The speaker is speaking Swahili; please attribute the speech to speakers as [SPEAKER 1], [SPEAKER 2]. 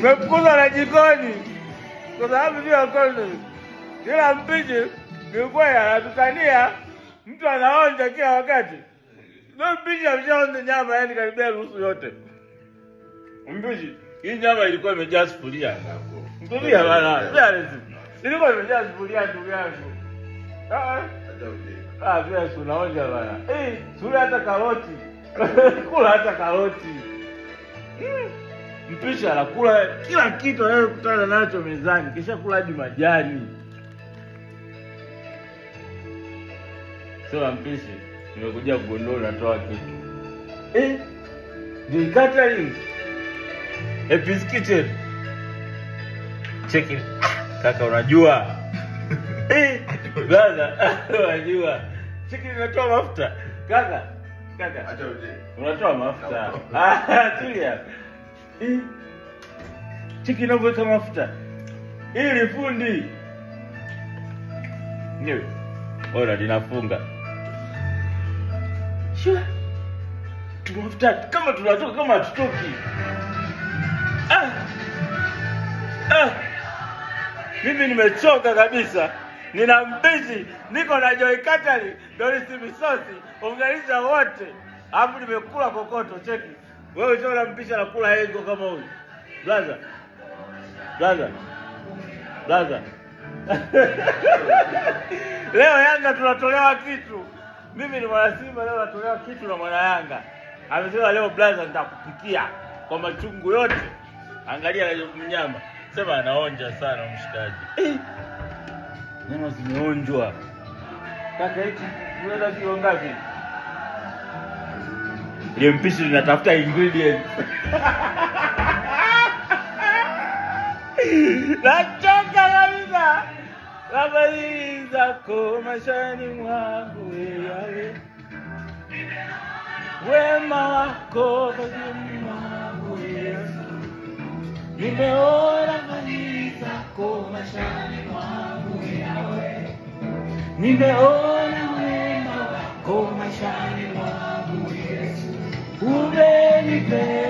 [SPEAKER 1] Mekuza na jikoni. Kwa sababu ndio kwanza. Kila mpishi nilikuwa anatutania mtu anaonja kila wakati. Ndio mpishi ameshaonja nyama yani karibia nusu yote. Mpishi, hii nyama ilikuwa imejaa sufuria. Sufuria bana. Ilikuwa imejaa sufuria ndugu yangu. Vile tunaonja bana. Sura hata karoti. Kula hata karoti. Mpishi anakula kila kitu anayokutana nacho mezani, kisha kula hadi majani. Sio mpishi, nimekuja kugundua natoa kitu. The catering. Happy's Kitchen. Check it. Kaka unajua. Brother, unajua. Check it natoa mafuta. Kaka. Acha uje. Unatoa mafuta. Tulia. Chiki inaweka mafuta. Ili fundi. Ndio. Ora linafunga. Shua. Tumafuta kama tunatoka kama tutoki. Mimi nimechoka kabisa. Nina mbizi, niko na Joy Catering, Dorisi Misosi, unganisha wote. Hapo nimekula kokoto, cheki. Wewe unaona mpisha anakula hengo kama huyu. Blaza. Leo Yanga tunatolewa kitu. Mimi ni mwana Simba, leo natolewa kitu na mwana Yanga. Amesema leo blaza nitakupikia kwa machungu yote. Angalia ile mnyama. Sema anaonja sana mshikaji. Nyama zimeonjwa. Kaka hiki unaweza kilo ngapi? Ile mpishi linatafuta ingredients. Nachoka kabisa. Habari zako maishani mwangu wewe. Wema wako kazini mwangu wewe. Nimeona habari zako maishani mwangu wewe. Nimeona wema wako maishani mwangu Yesu. Umenipenda